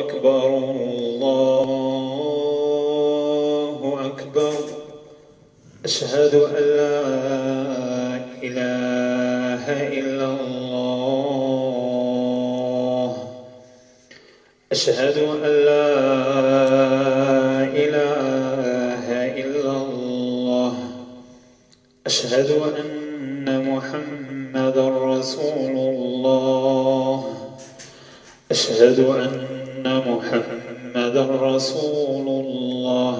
أكبر الله أكبر. أشهد أن لا إله إلا الله. أشهد أن لا إله إلا الله. أشهد أن محمدًا رسول الله. أشهد أن محمدًا رسول الله.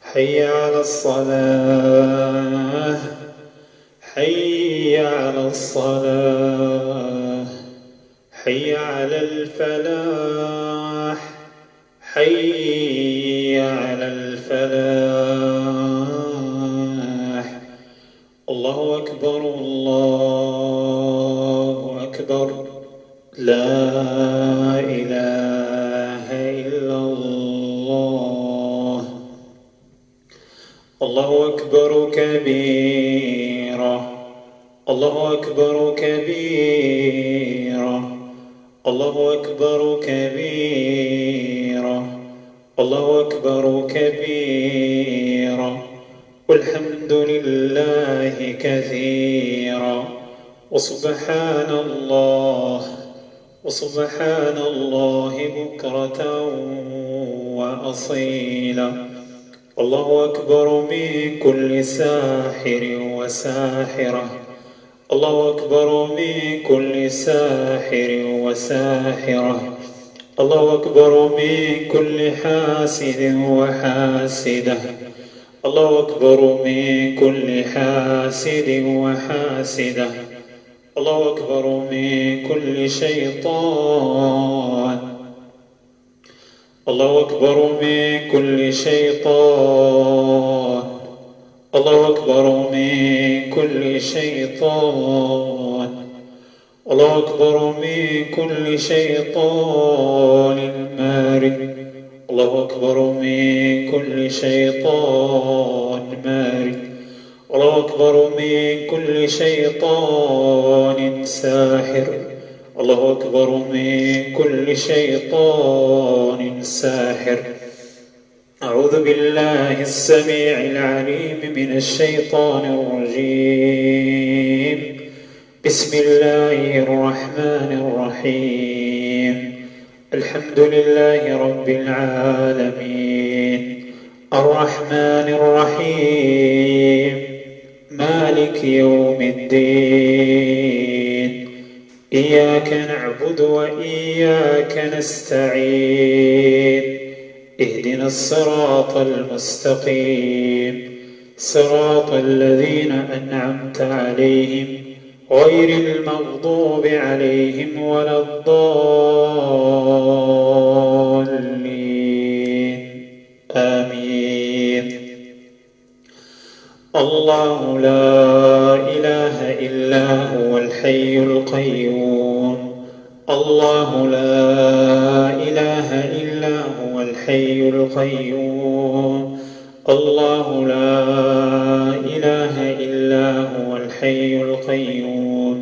حي على الصلاة، حي على الصلاة، حي على الفلاح، حي على الفلاح. الله أكبر الله أكبر. لا إله إلا الله. الله أكبر كبيرا. الله أكبر كبيرا. الله أكبر كبيرا. الله أكبر كبيرا. والحمد لله كثيرا. وسبحان الله وسبحان الله بكرة وأصيلا. الله أكبر من كل ساحر وساحرة. الله أكبر من كل ساحر وساحرة. الله أكبر من كل حاسد وحاسدة. الله أكبر من كل حاسد وحاسدة. الله أكبر من كل شيطان. الله أكبر من كل شيطان. الله أكبر من كل شيطان. الله أكبر من كل شيطان مارد. الله أكبر من كل شيطان مارد. الله أكبر من كل شيطان ساحر. الله أكبر من كل شيطان ساحر. أعوذ بالله السميع العليم من الشيطان الرجيم. بسم الله الرحمن الرحيم. الحمد لله رب العالمين الرحمن الرحيم مالك يوم الدين. إياك نعبد وإياك نستعين. اهدنا الصراط المستقيم صراط الذين أنعمت عليهم غير المغضوب عليهم ولا الضالين. آمين. الله لا إله إلا هو الحي القيوم. الله لا إله إلا هو الحي القيوم. الله لا إله إلا هو الحي القيوم.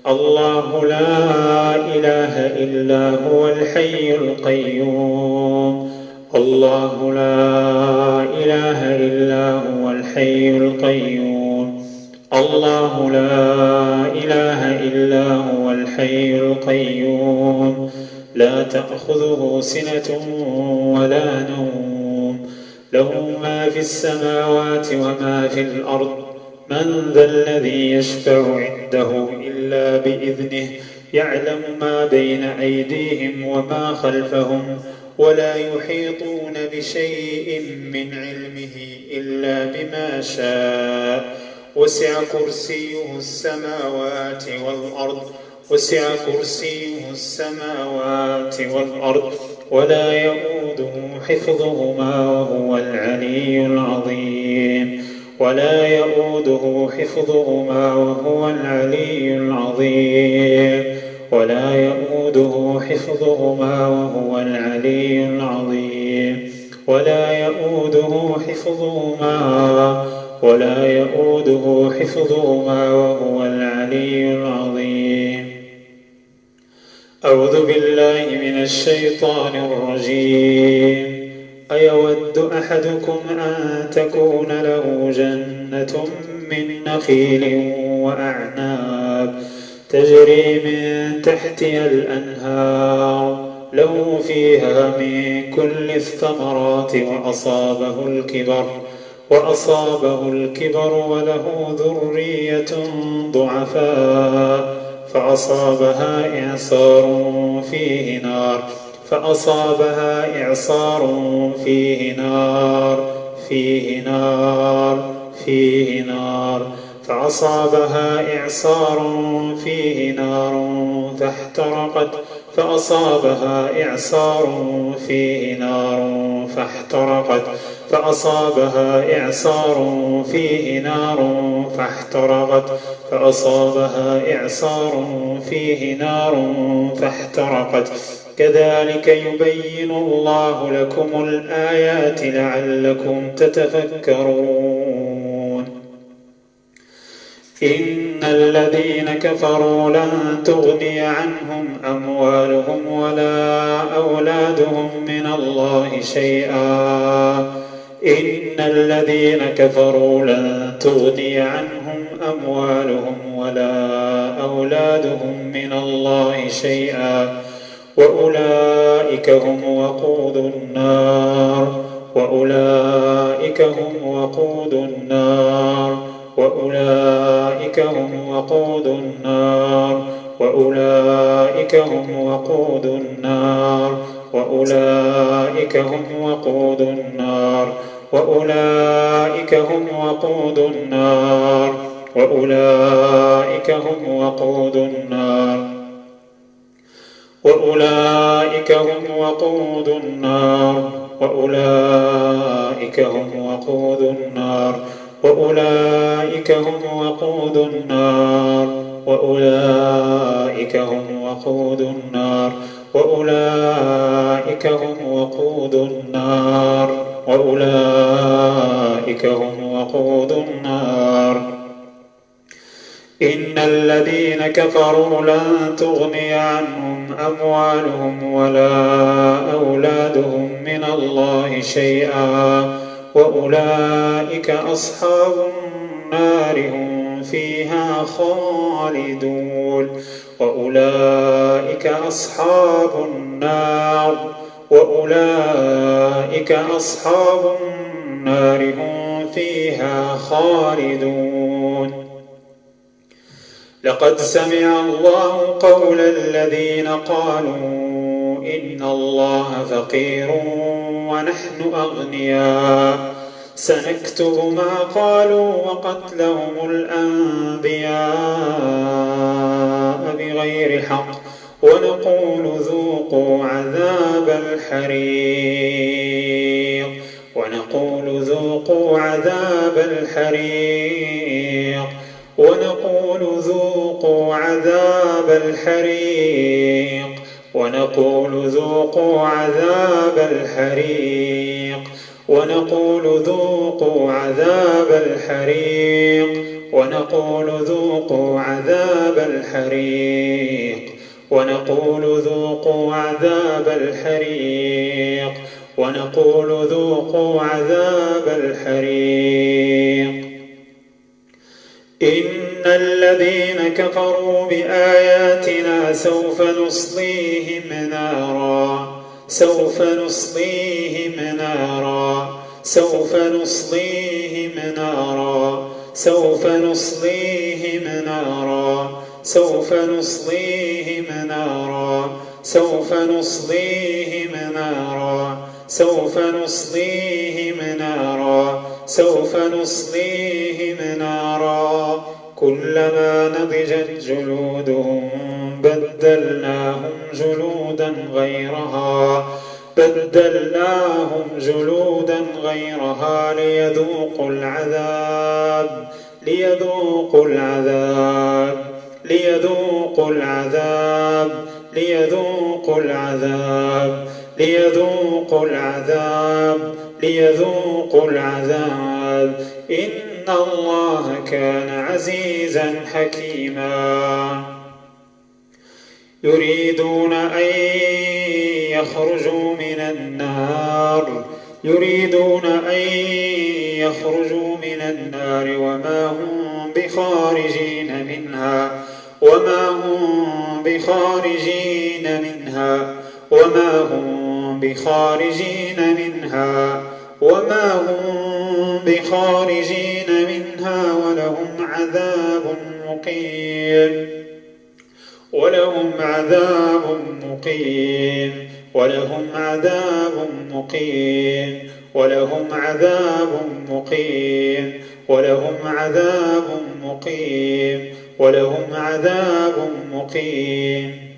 الله لا إله إلا هو الحي القيوم. الله لا إله إلا هو الحي القيوم. الله لا إله إلا هو الحي القيوم. لا تأخذه سنة ولا نوم. له ما في السماوات وما في الأرض. من ذا الذي يشفع عنده إلا بإذنه. يعلم ما بين أيديهم وما خلفهم ولا يحيطون بشيء من علمه إلا بما شاء. وسع كرسيه السماوات والأرض. وسع كرسيه السماوات والأرض ولا يؤوده حفظهما وهو العلي العظيم. ولا يؤوده حفظهما وهو العلي العظيم. ولا يؤوده حفظهما وهو العلي العظيم. ولا يؤوده حفظهما ولا يؤوده حفظهما وهو العلي العظيم. أعوذ بالله من الشيطان الرجيم. أيود أحدكم أن تكون له جنة من نخيل وأعناب تجري من تحتها الأنهار له فيها من كل الثمرات وأصابه الكبر وله ذرية ضعفاء فأصابها إعصار فيه نار فأصابها إعصار فيه نار فيه نار فيه نار فأصابها إعصار فيه نار فاحترقت فأصابها إعصار فيه نار فاحترقت فأصابها إعصار فيه نار فاحترقت فأصابها إعصار فيه نار فاحترقت كذلك يبين الله لكم الآيات لعلكم تتفكرون. إن الذين كفروا لن تغني عنهم أموالهم ولا أولادهم من الله شيئا إن الذين كفروا لن تغني عنهم أموالهم ولا أولادهم من الله شيئا وأولئك هم وقود النار وأولئك هم وقود النار وأولئك هم وقود النار وأولئك هم وقود النار وأولئك هم وقود النار وأولئك هم وقود النار وأولئك هم وقود النار وأولئك هم وقود النار وأولئك هم وقود النار وأولئك هم وقود النار وأولئك هم وقود النار وأولئك هم وقود النار وأولئك هم وقود النار. إن الذين كفروا لن تغني عنهم أموالهم ولا أولادهم من الله شيئا وأولئك أصحاب النار هم فيها خالدون وأولئك أصحاب النار وأولئك أصحاب النار هم فيها خالدون. لقد سمع الله قول الذين قالوا إن الله فقير ونحن أغنياء سنكتب ما قالوا وقتلهم الأنبياء بغير حق ونقول ذوقوا عذاب الحريق ونقول ذوقوا عذاب الحريق ونقول ذوقوا عذاب الحريق ونقول ذوقوا عذاب الحريق ونقول ذوقوا عذاب الحريق ونقول ذوقوا عذاب الحريق ونقول ذوقوا عذاب الحريق ونقول ذوقوا عذاب الحريق. إن الذين كفروا بآياتنا سوف نصليهم نارا سوف نصليهم نارا سوف نصليهم نارا سوف نصليهم نارا سوف نصليهم نارا سوف نصليهم نارا سوف نصليهم نارا سوف نصليهم نارا كلما نضجت جلودهم بدلناهم جلودا غيرها ليذوقوا العذاب ليذوقوا العذاب ليذوقوا العذاب ليذوقوا العذاب ليذوقوا العذاب ليذوقوا العذاب إن الله كان عزيزا حكيما. يريدون أن يخرجوا من النار يريدون أن يخرجوا من النار وما هم بخارجين منها وما هم بخارجين منها وما هم بخارجين منها وما هم بخارجين منها ولهم عذاب مقيم ولهم عذاب مقيم ولهم عذاب مقيم ولهم عذاب مقيم ولهم عذاب مقيم ولهم عذاب مقيم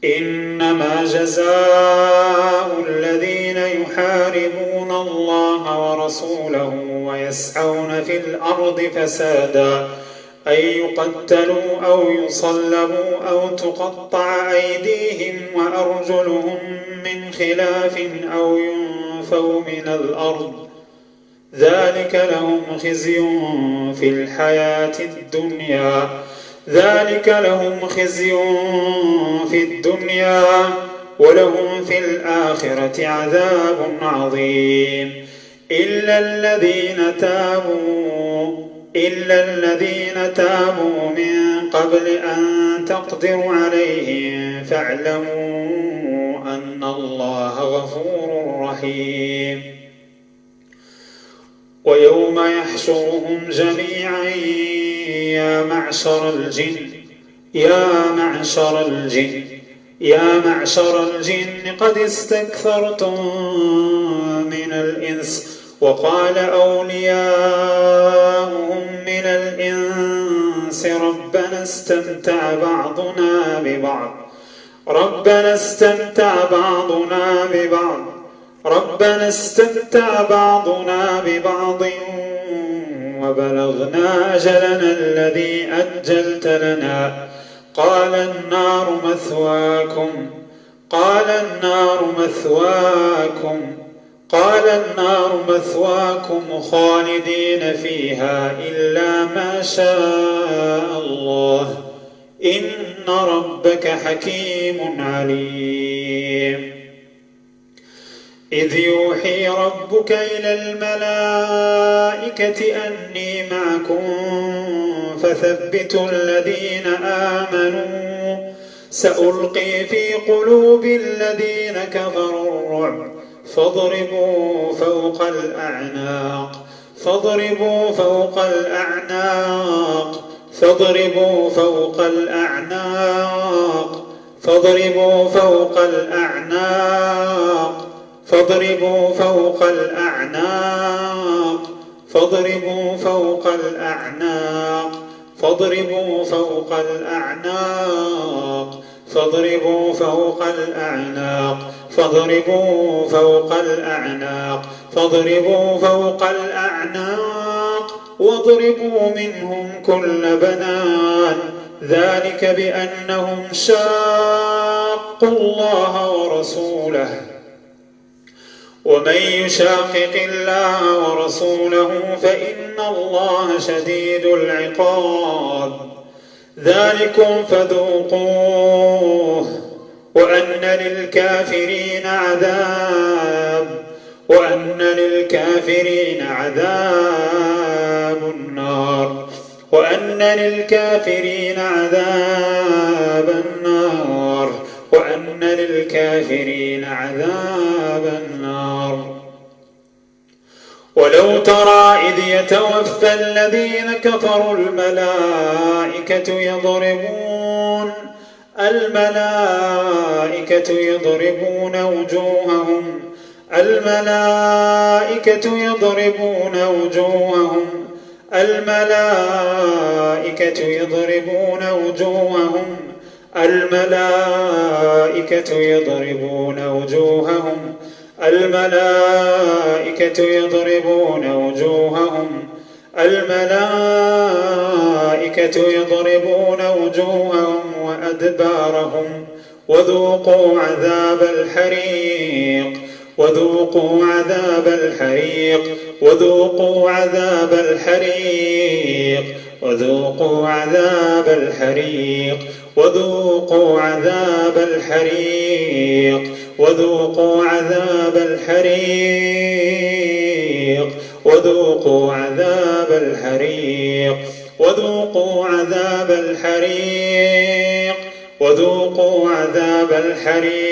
إنما جزاء الذين يحاربون الله ورسوله ويسعون في الأرض فسادا أن يقتلوا أو يصلبوا أو تقطع أيديهم وأرجلهم من خلاف أو ينفوا من الأرض ذلك لهم خزي في الحياة الدنيا ذلك لهم خزي في الدنيا ولهم في الآخرة عذاب عظيم إلا الذين تابوا من قبل أن تقدروا عليهم فاعلموا أن الله غفور رحيم ويوم يحشرهم جميعا يا معشر الجن قد استكثرتم من الإنس وقال أولياؤهم من الإنس ربنا استمتع بعضنا ببعض وبلغنا أجلنا الذي أجلت لنا قال النار مثواكم خالدين فيها إلا ما شاء الله إن ربك حكيم عليم إذ يوحي ربك إلى الملائكة أني معكم فثبتوا الذين آمنوا سألقي في قلوب الذين كفروا الرعب فاضربوا فوق الأعناق فاضربوا فوق الأعناق فاضربوا فوق الأعناق فاضربوا فوق الأعناق فاضربوا فوق الأعناق فاضربوا فوق الأعناق فاضربوا فوق الأعناق فاضربوا فوق الأعناق فاضربوا فوق الأعناق فاضربوا فوق الأعناق واضربوا منهم كل بنان ذلك بأنهم شاقوا الله ورسوله ومن يشاقق الله ورسوله فإن الله شديد العقاب ذلكم فذوقوه وأن للكافرين عذاب النار وأن للكافرين عذاب النار ولو ترى إذ يتوفى الذين كفروا الملائكة يضربون وجوههم الملائكة يضربون وجوههم وأدبارهم وذوقوا عذاب الحريق وذوقوا عذاب الحريق وذوقوا عذاب الحريق وذوقوا عذاب الحريق وذوقوا عذاب الحريق وذوقوا عذاب الحريق وذوقوا عذاب الحريق وذوقوا عذاب الحريق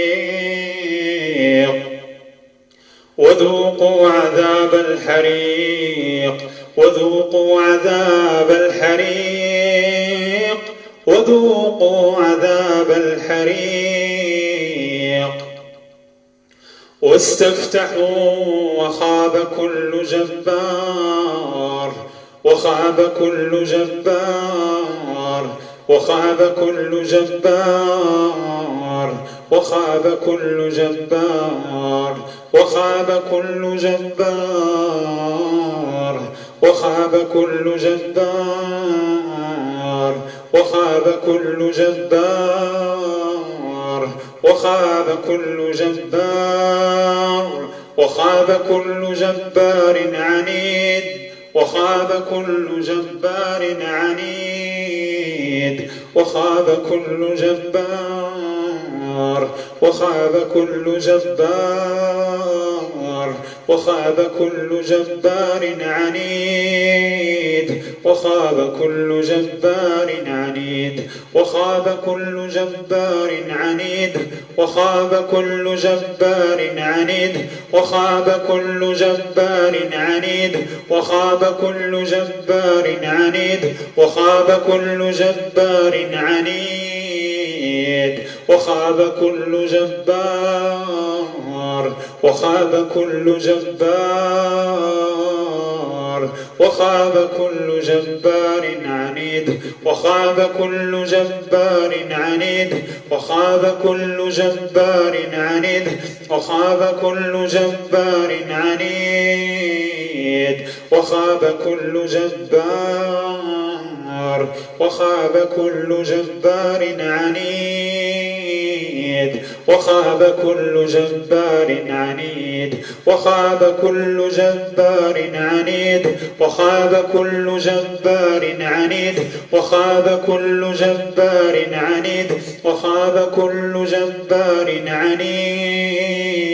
وذوقوا عذاب الحريق وذوقوا عذاب الحريق وذوقوا عذاب الحريق واستفتحوا وخاب كل جبار وخاب كل جبار وخاب كل جبار وخاب كل جبار وخاب كل جبار وخاب كل جبار وخاب كل جبار وخاب كل جبار وخاب كل جبار عنيد وخاب كل جبار عنيد وخاب كل جبار وخاب كل جبار وخاب كل جبار عنيد وخاب كل جبار عنيد وخاب كل جبار عنيد وخاب كل جبار عنيد وخاب كل جبار عنيد وخاب كل جبار عنيد وخاب كل جبار عنيد وخاب كل جبار وخاب كل جبار وخاب كل جبار عنيد وخاب كل جبار عنيد وخاب كل جبار عنيد وخاب كل جبار عنيد وخاب كل جبار وخاب كل جبار عنيد وخاب كل جبار عنيد وخاب كل جبار عنيد وخاب كل جبار عنيد وخاب كل جبار عنيد وخاب كل جبار عنيد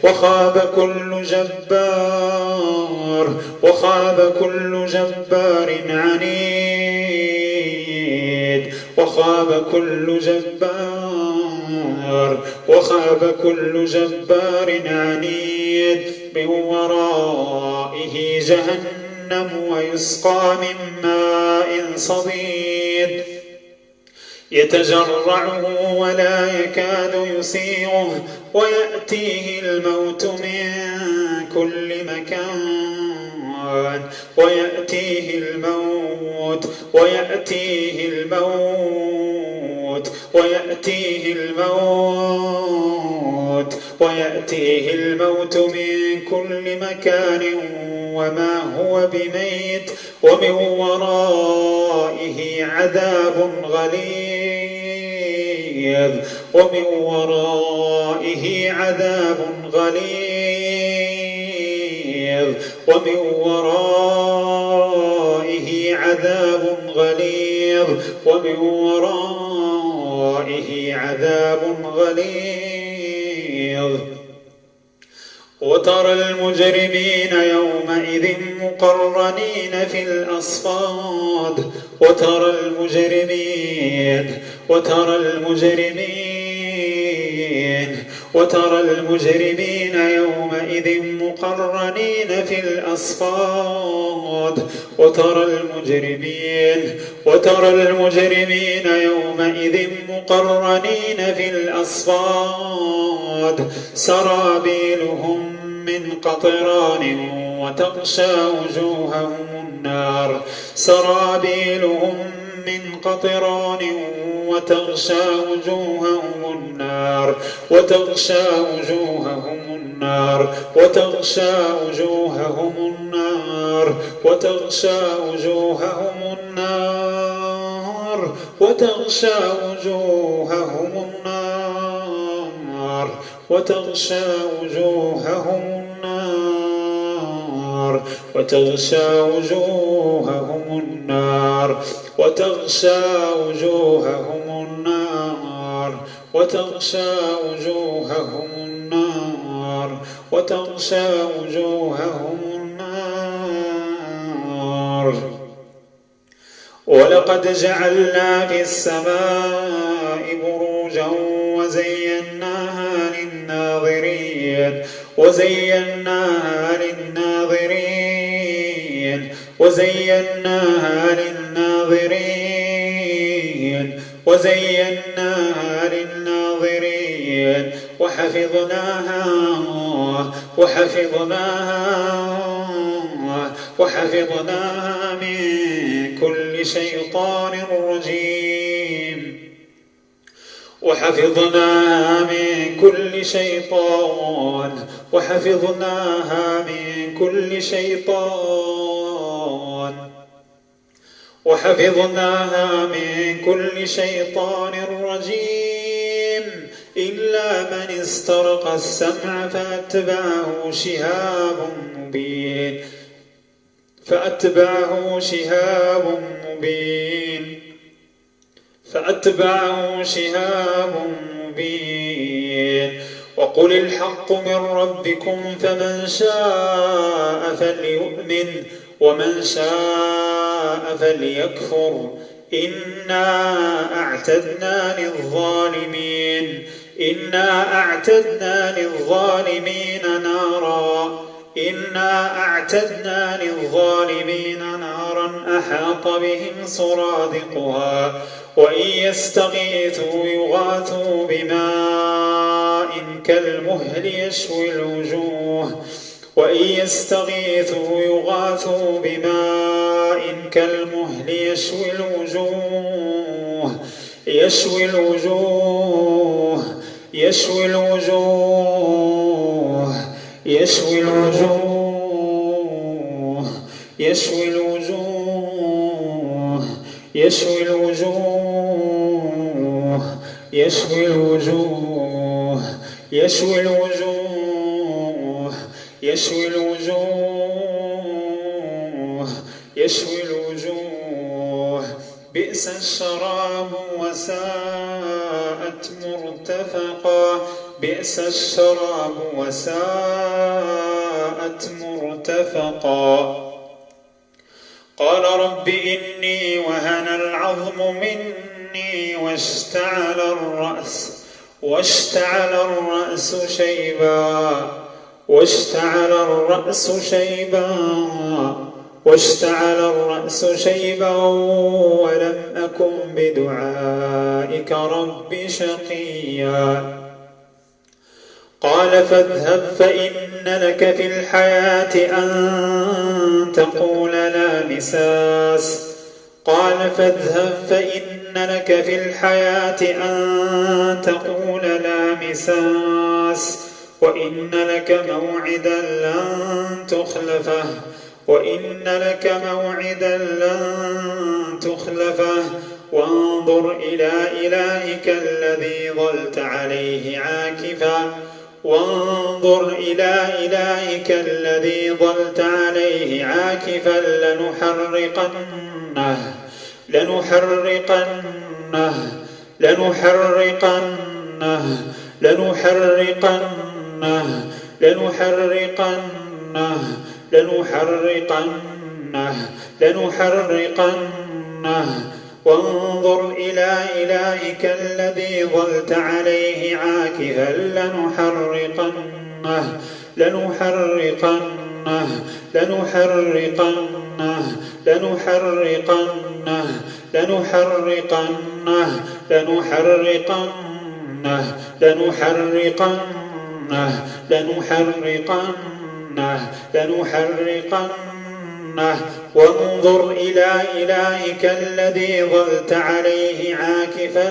وخاب كل جبار وخاب كل جبار عنيد وخاب كل جبار وخاب كل جبار عنيد من ورائه جهنم ويسقى من ماء صديد يتجرعه ولا يكاد يسيغه ويأتيه الموت من كل مكان ويأتيه الموت ويأتيه الموت ويأتيه الموت ويأتيه الموت من كل مكان وما هو بميت ومن ورائه عذاب غليظ ومن ورائه عذاب غليظ ومن ورائه عذاب غليظ ومن ورائه عذاب غليظ وترى المجرمين يومئذ مقرنين في الأصفاد وترى المجرمين يومئذ مقرنين في الأصفاد وترى المجرمين يومئذ مقرنين في الأصفاد سرابيلهم من قطران وتغشى وجوههم النار سرابيلهم من قطران وتغشى وجوههم النار وتغشى وجوههم النار وتغشى وجوههم النار وتغشى وجوههم النار وتغشى وجوههم النار وتغشى وجوههم النار وتغشى وجوههم النار وتغشى وجوههم النار وتغشى وجوههم النار وتغشى وجوههم النار. ولقد جعلنا في السماء بروجا وزيناها للناظرين وزيناها للناظرين وزيناها للناظرين وزيناها للناظرين وحفظناها من كل شيطان رجيم وحفظناها من كل شيطان وحفظناها من كل شيطان وحفظناها من كل شيطان رجيم إلا من استرق السمع فأتبعه شهاب مبين. وقل الحق من ربكم فمن شاء فليؤمن ومن شاء فليكفر إنا أعتدنا للظالمين نارا أحاط بهم سرادقها وإن يستغيثوا يغاثوا بماء كالمهل يشوي الوجوه يشوي الوجوه بئس الشراب وساءت مرتفقا. قال رب إني وهن العظم مني واشتعل الرأس شيبا ولم أكن بدعائك رب شقيا. قال فاذهب فإن لك في الحياة أن تقول لا مساس وإن لك موعدا لن تخلفه وانظر إلى إلهك الذي ظلت عليه عاكفا لنحرقنه وانظر إلى إلهك الذي ظلت عليه عاكفا وانظر إلى إلهك الذي ظلت عليه عاكفا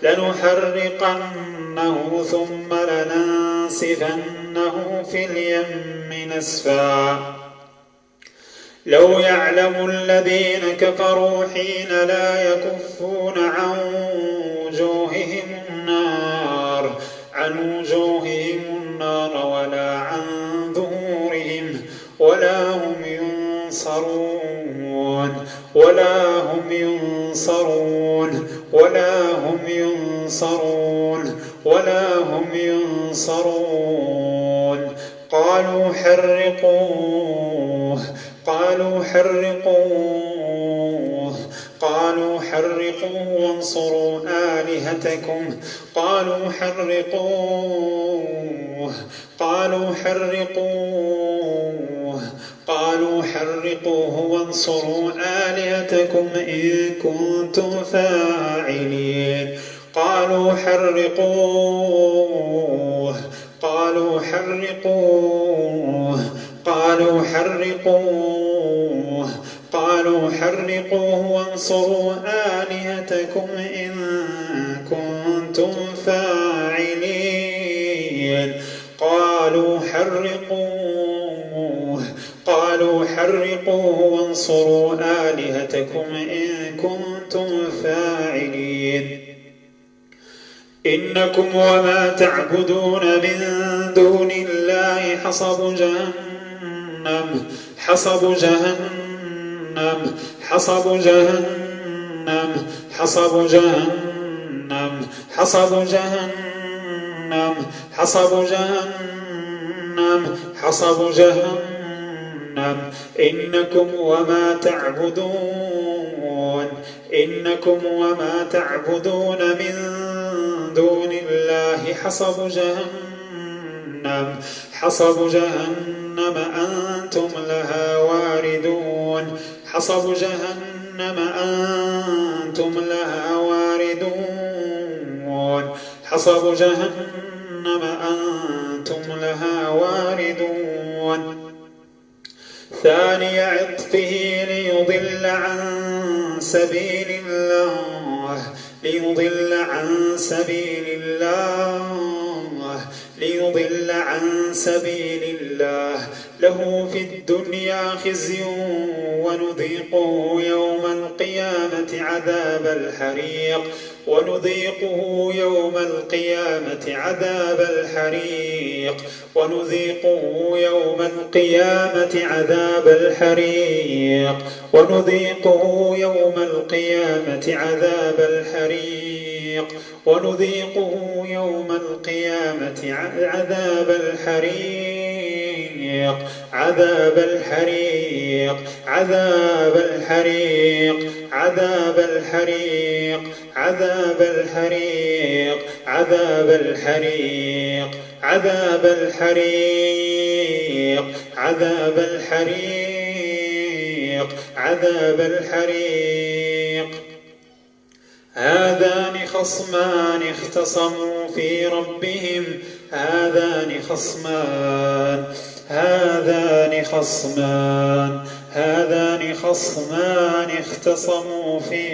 لنحرقنه ثم لننسفنه في اليم نسفا. لو يعلم الذين كفروا حين لا يكفون عن وجوههم ولا هم ينصرون قالوا حرقوه وانصروا آلهتكم إن كنتم فاعلين قالوا حرقوه وانصروا آلهتكم إن كنتم فاعلين قالوا حرقوه وانصروا آلهتكم إن كنتم فاعلين إنكم وما تعبدون من دون الله حصب جهنم إنكم وما تعبدون من دون الله حصب جهنم أنتم لها واردون ثاني عطفه ليضل عن سبيل الله له في الدنيا خزي ونذيقه يوم القيامة عذاب الحريق عذاب الحريق هذان خصمان اختصموا في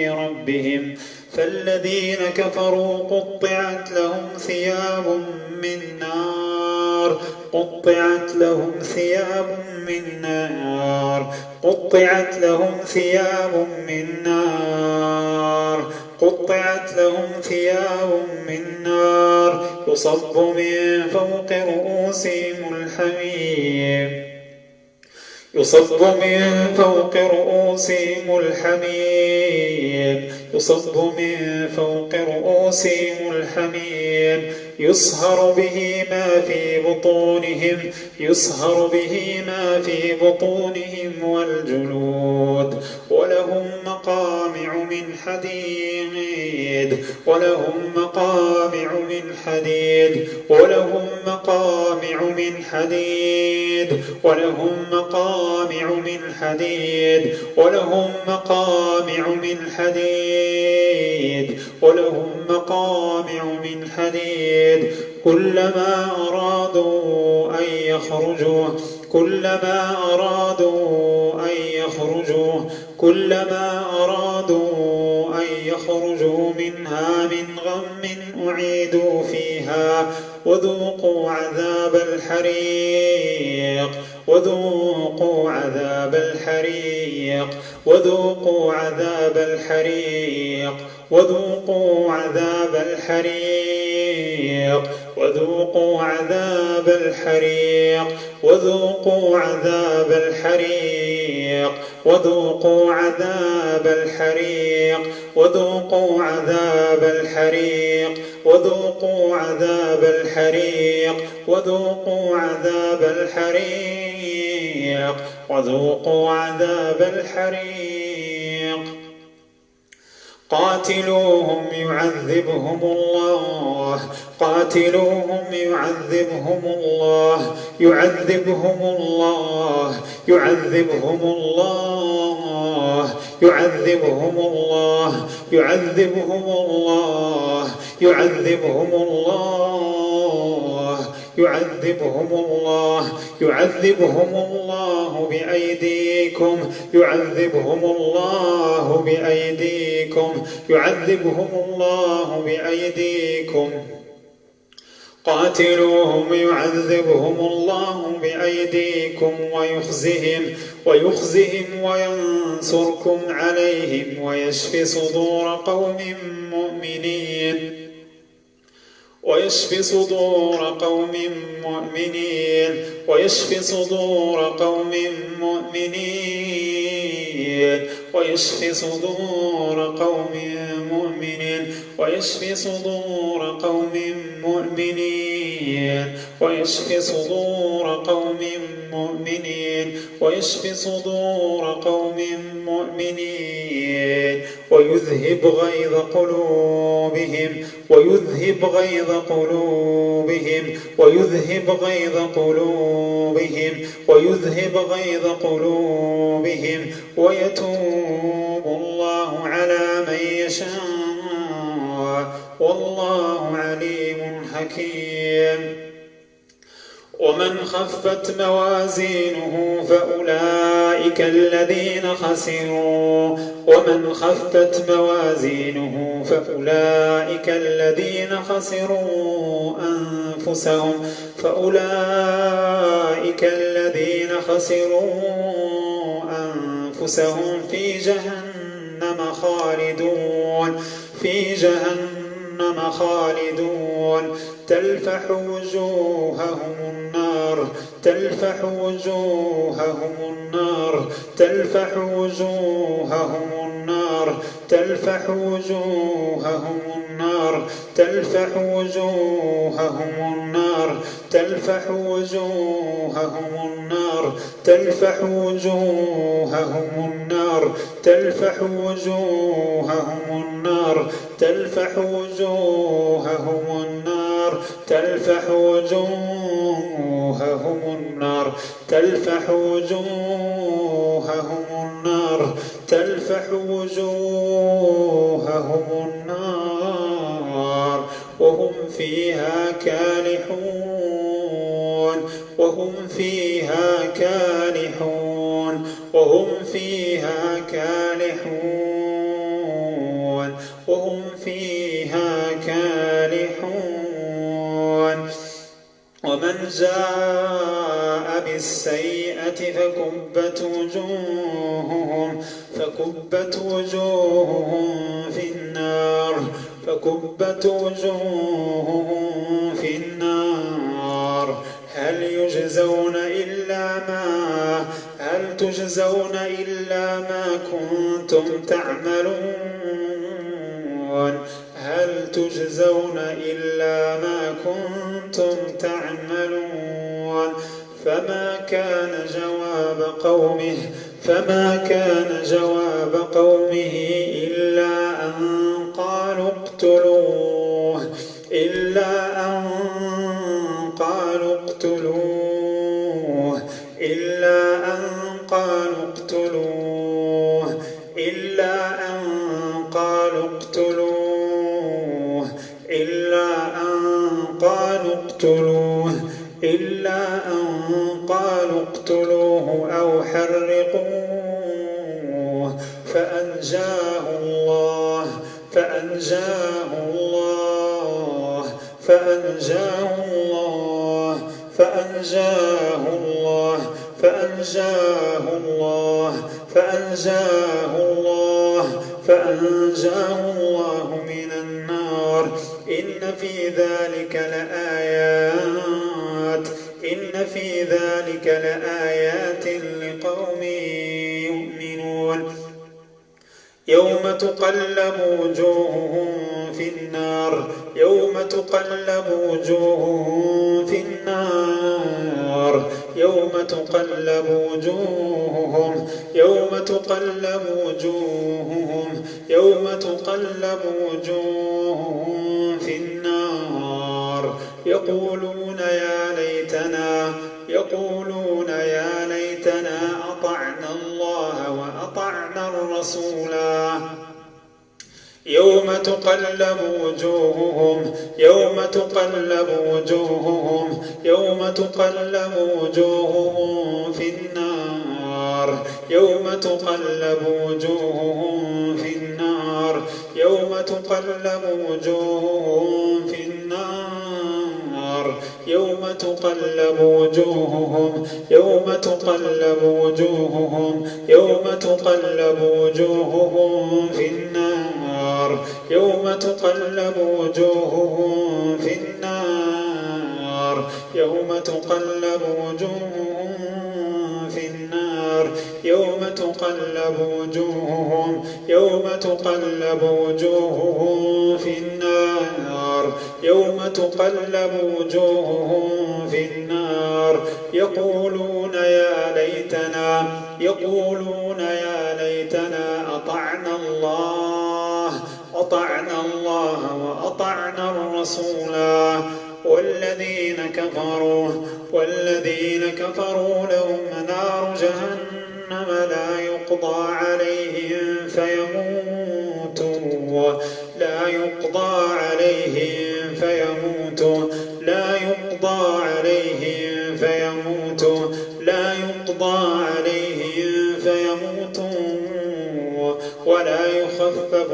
ربهم فالذين كفروا قطعت لهم ثياب من نار يصب من فوق رؤوسهم الحميم يصهر به ما في بطونهم والجلود ولهم مقامع من حديد كلما أرادوا أن يخرجوا منها من غم أعيدوا فيها وذوقوا عذاب الحريق وذوقوا عذاب عذاب الحريق وذوقوا عذاب الحريق وذوقوا عذاب الحريق وذوقوا عذاب الحريق قاتلوهم يعذبهم الله قاتلوهم يعذبهم الله يعذبهم الله يعذبهم الله يعذبهم الله يعذبهم الله يعذبهم الله يعذبهم الله يعذبهم الله بأيديكم يعذبهم الله بأيديكم يعذبهم الله بأيديكم قاتلوهم يعذبهم الله بأيديكم ويخزهم وينصركم عليهم ويشفي صدور قوم مؤمنين ويشفي صدور قوم مؤمنين ويشفي صدور قوم مؤمنين ويشفي صدور قوم مؤمنين ويشفي صدور قوم مؤمنين ويشفي صدور قوم مؤمنين ويشفي صدور قوم مؤمنين ويذهب غيظ قلوبهم ويذهب غيظ قلوبهم ويذهب غيظ قلوبهم ويذهب غيظ قلوبهم ويتوب الله على من يشاء والله عليم حكيم ومن خفت موازينه فأولئك الذين خسروا ومن خفت موازينه فأولئك الذين خسروا أنفسهم فأولئك الذين خسروا أنفسهم في جهنم خالدون في جهنم خالدون تلفح وجوههم النار تلفح وجوههم النار تلفح وجوههم النار تلفح وجوههم النار تلفح وجوههم النار تلفح وجوههم النار تلفح وجوههم النار تلفح وجوههم النار تلفح وجوههم النار تلفح وجوههم النار تلفح وجوههم النار تلفح وجوههم النار وهم فيها كالحون وهم فيها كالحون وهم فيها كالحون وهم فيها كالحون ومن جاء بالسيئة فكبت وجوههم في النار فكبت وجوههم في النار هل تجزون إلا ما كنتم تعملون هل تجزون إلا ما كنتم تعملون فما كان جواب قومه إلا أن قالوا اقتلوه اقتلوه أو حرقوه فأنجاه الله من النار إن في ذلك لآيات لقوم يؤمنون يوم تقلب وجوههم في تقلب وجوههم في النار يوم تقلب وجوههم في النار يقولون يا ليتنا أطعنا الله وأطعنا الرسولا يوم تقلب وجوههم في النار يقولون يا ليتنا أطعنا الله وأطعنا الرسولا والذين كفروا لهم نار جهنم لا يقضى عليهم فيموتوا ولا يخفف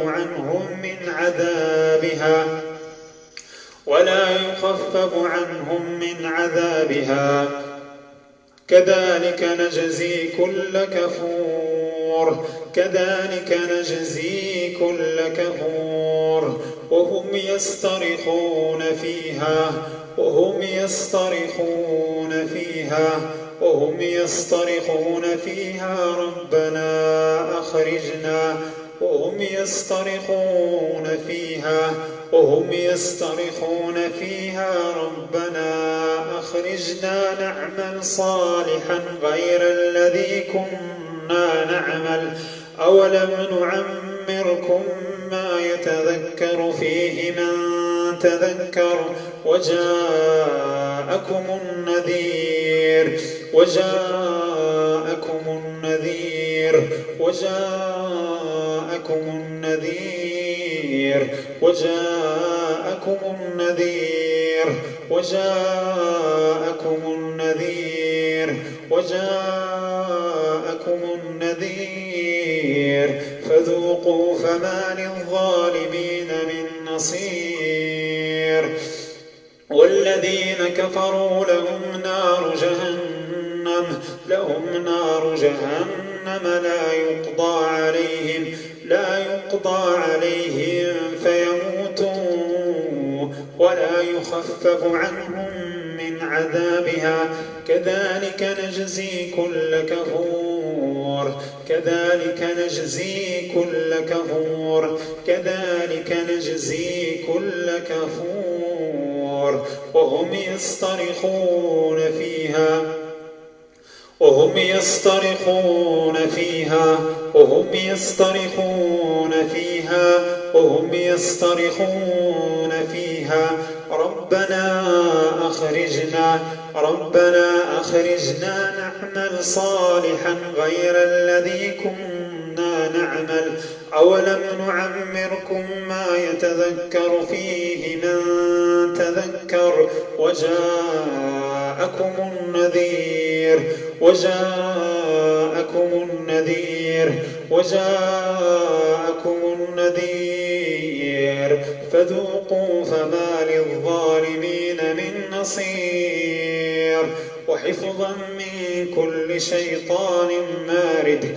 عنهم من عذابها كذلك نجزي كل كفور وهم يصطرخون فيها ربنا أخرجنا نعمل صالحا غير الذي كنا نعمل أولم نعمركم ما يتذكر فيه من تذكر وجاءكم النذير فذوقوا فما للظالمين من نصير والذين كفروا لهم نار جهنم لا يقضى عليهم فيموتوا ولا يخفف عنهم من عذابها كذلك نجزي كل كفور وهم يصطرخون فيها ربنا أخرجنا نعمل صالحا غير الذي كنا نعمل أولم نعمركم ما يتذكر فيه من تذكر وجاءكم النذير فذوقوا فما للظالمين من نصير وحفظا من كل شيطان مارد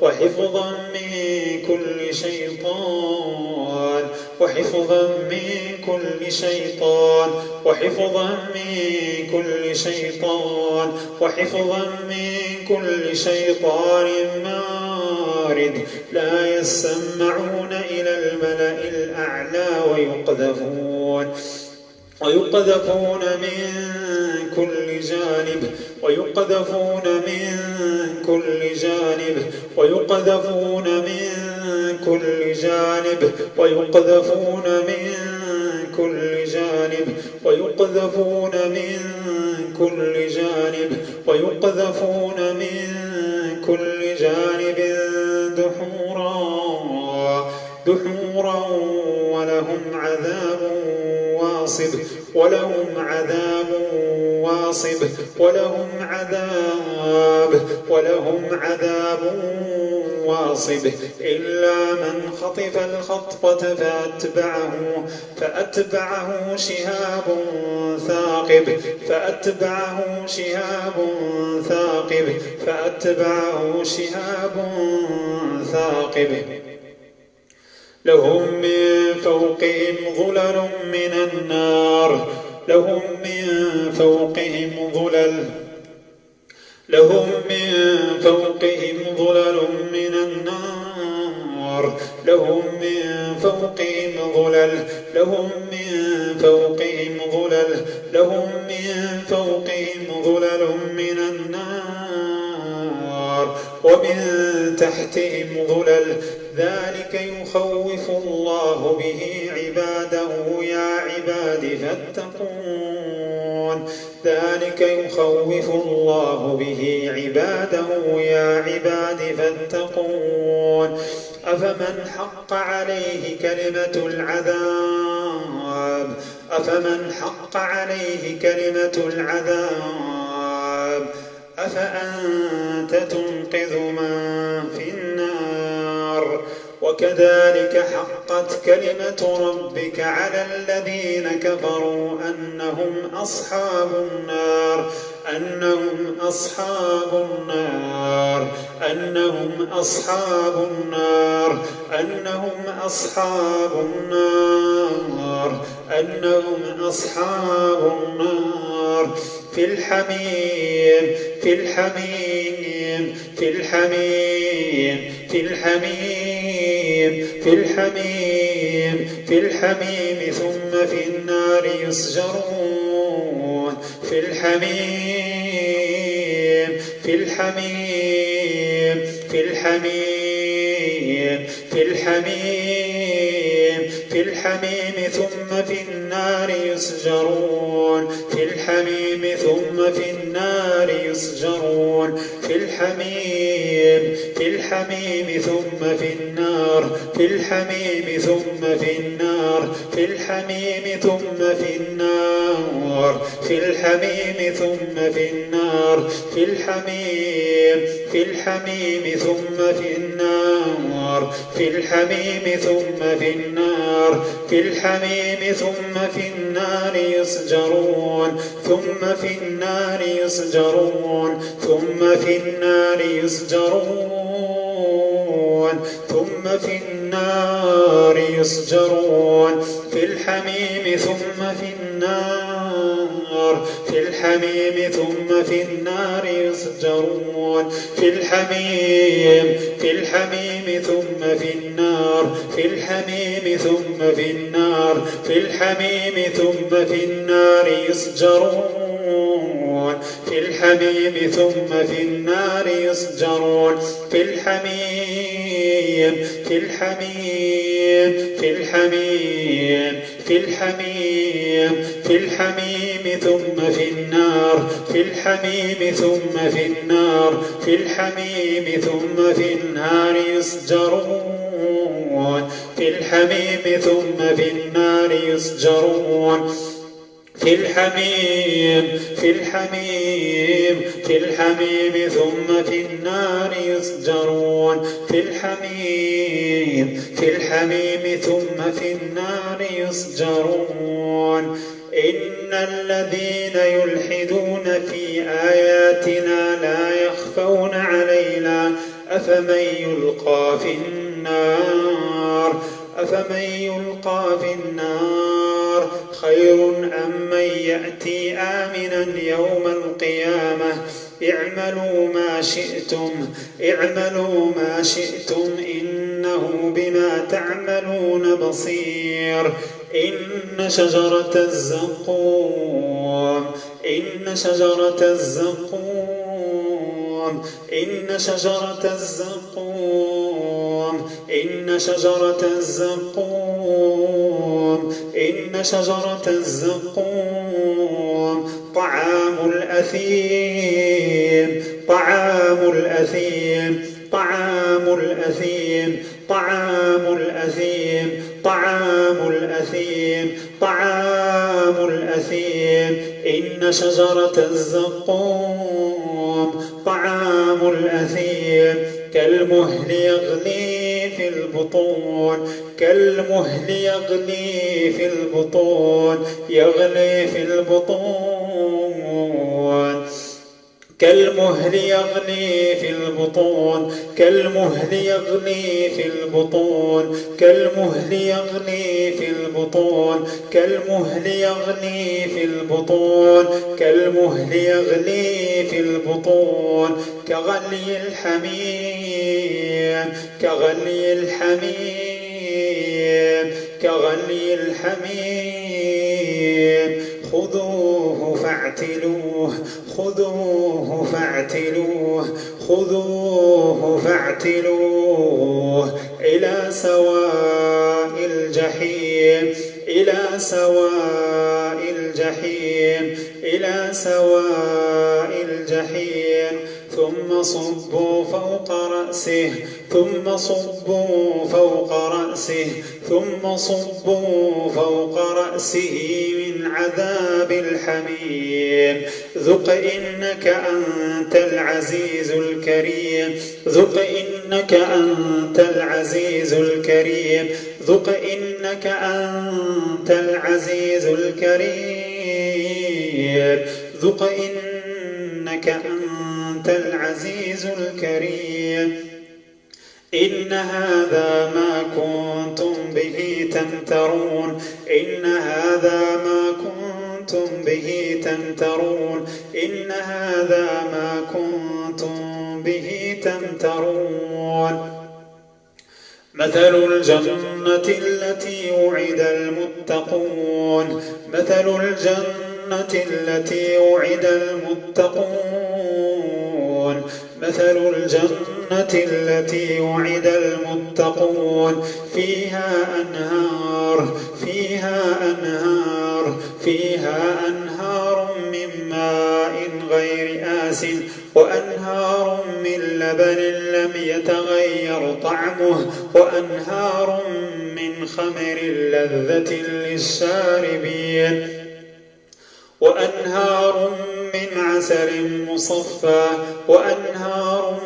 وحفظا من كل شيطان وحفظا من كل شيطان وحفظا من كل شيطان وحفظا من كل شيطان مارد لا يسمعون إلى الملأ الأعلى ويقذفون من كل جانب ويقذفون من كل جانب ويقذفون من كل جانب ويقذفون من كل جانب ويقذفون من كل جانب ويقذفون من كل جانب دحورا ولهم عذاب واصب إلا من خطف الخطفة فأتبعه شهاب ثاقب لهم من فوقهم ظلل من النار لهم من فوقهم ظلل من النار لهم من فوقهم ظلل من النار ومن تحتهم ظلل ذلك يخوف الله به عباده يا عباد فاتقون أفمن حق عليه كلمة العذاب أفأنت تنقذ من في النار وكذلك حقت كلمة ربك على الذين كفروا أنهم أصحاب النار في الحميم ثم في النار يسجرون في الحميم ثم في النار يسجرون في الحميم ثم في النار يسجرون في الحميم ثم في النار في الحميم ثم في النار في الحميم ثم في النار في الحميم ثم في النار في الحميم ثم في النار في الحميم ثم في النار في الحميم ثم في النار يسجرون ثم في النار يسجرون ثم في النار يسجرون ثم في النار يسجرون في الحميم ثم في النار في الحميم ثم في النار يسجرون في الحميم ثم في النار في الحميم ثم في النار في الحميم ثم في النار يسجرون في الحميم ثم في النار يسجرون في الحميم في الحميم في الحميم في الحميم في الحميم ثم في النار في الحميم ثم في النار في الحميم ثم في النار يسجرون في الحميم ثم في النار يسجرون في الحميم في الحميم في الحميم ثم في النار يسجرون في الحميم في الحميم ثم في النار يسجرون إن الذين يلحدون في آياتنا لا يخفون علينا أفمن يلقى في النار أفمن يلقى في النار خير أم من يأتي آمنا يوم القيامة اعملوا ما شئتم إنه بما تعملون بصير. إن شجرة الزقوم إن شجرة الزقوم إن شجرة الزقوم إن شجرة الزقوم إن شجرة الزقوم طعام الأثيم طعام الأثيم طعام الأثيم طعام الأثيم طعام الأثيم طعام الأثيم. إن شجرة الزقوم طعام الأثيم كالمهل يغلي في البطون كالمهل يغلي في البطون يغلي في البطون كالمهل يغلي في البطون كالمهل يغلي في البطون كالمهل يغلي في البطون كالمهل يغلي في البطون كالمهل يغلي في البطون كغلي الحميم كغلي الحميم كغلي الحميم. خذوه فاعتلوه خذوه فاعتلوه خذوه فاعتلوه إلى سواء الجحيم إلى سواء الجحيم إلى سواء الجحيم. ثم صبوا فوق رأسه ثم صبوا فوق رأسه ثم صبوا فوق رأسه من عذاب الحميم. ذق إنك أنت العزيز الكريم ذق إنك أنت العزيز الكريم ذق إنك أنت العزيز الكريم ذق إنك أنت العزيز الكريم. إن هذا ما كنتم به تمترون إن هذا ما كنتم به تمترون إن هذا ما كنتم به تمترون. مثل الجنة التي وعد المتقون مثل الجنة التي وعد المتقون مثل الجنة التي وعد المتقون فيها أنهار من ماء غير آسن وأنهار من لبن لم يتغير طعمه وأنهار من خمر لذة للشاربين وأنهار من عسل مصفى وأنهار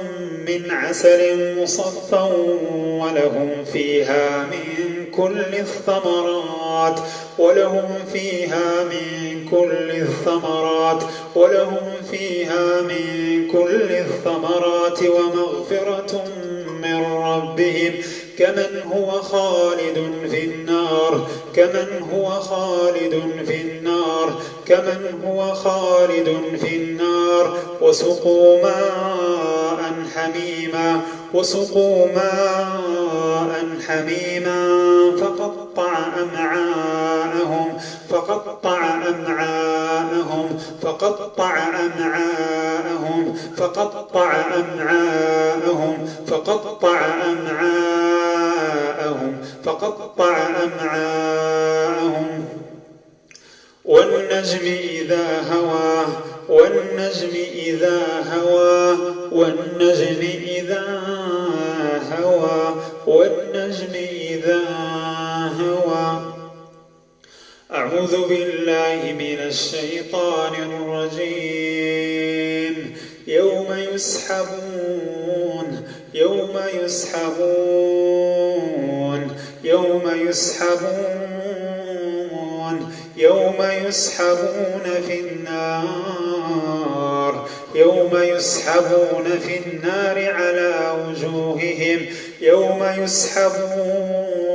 من عسل مصفى ولهم فيها من كل الثمرات ولهم فيها من كل الثمرات ولهم فيها من كل الثمرات ومغفرة من ربهم كمن هو خالد في النار كمن هو خالد في النار كمن هو خالد في النار. وسقوا ماء حميما وسقوا ماء حميما فقطع أمعاءهم فقطع أمعاءهم فقطع أمعاءهم فقطع أمعاءهم فقطع أمعاءهم فقطع أمعاءهم. والنجم إذا هوى والنجم إذا هوى والنجم إذا هوى والنجم إذا هوى. أعوذ بالله من الشيطان الرجيم. يوم يسحبون يوم يسحبون يوم يسحبون يوم يسحبون في النار يوم يسحبون في النار على وجوههم يوم يسحبون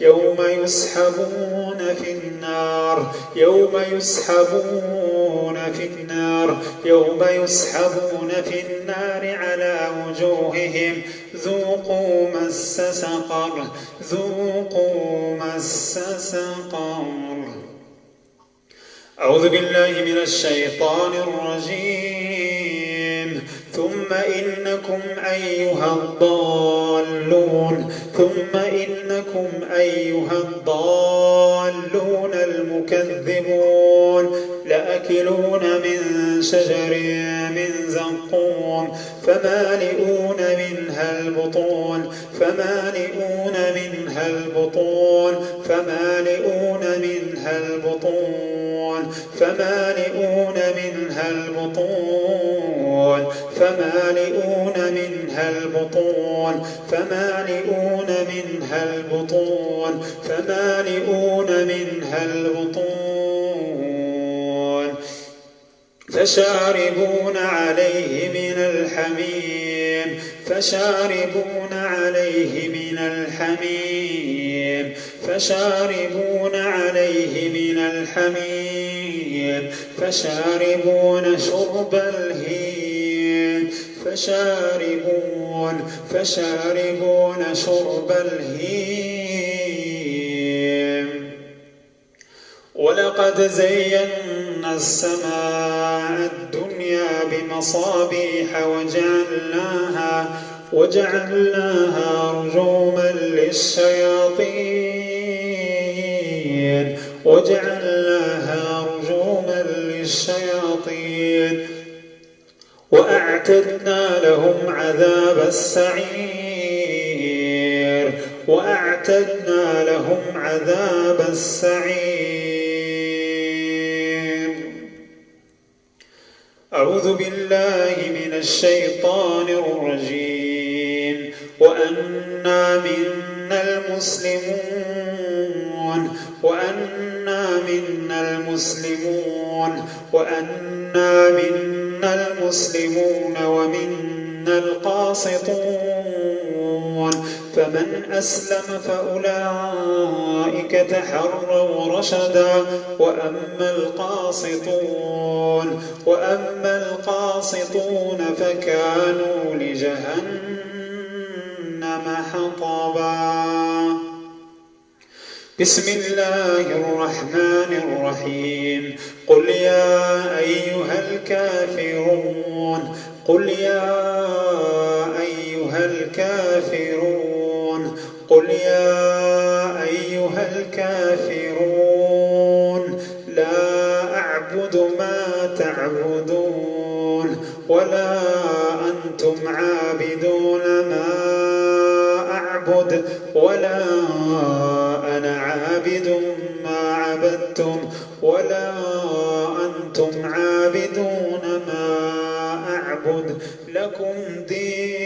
يوم يسحبون في النار يوم يسحبون في النار يوم يسحبون في النار على وجوههم ذوقوا مس سقر ذوقوا مس سقر. أعوذ بالله من الشيطان الرجيم. ثم إنكم أيها الضالون المكذبون لآكلون من شجر من زقوم فمالئون منها البطون فشاربون عليه من الحميم فشاربون شرب الهيم. ولقد زينا السماء الدنيا بمصابيح وجعلناها رجوما للشياطين وأعتدنا لهم عذاب السعير. أعوذ بالله من الشيطان الرجيم. وأنا منا المسلمون ومنا القاسطون فمن أسلم فأولئك تحروا رشدا وأما القاسطون فكانوا لجهنم حطبا. بسم الله الرحمن الرحيم. قل يا أيها الكافرون لا أعبد ما تعبدون ولا أنتم عابدون ما أعبد ولا أنا عابد ما عبدتم ولا أنتم عابدون ما أعبد لكم دينكم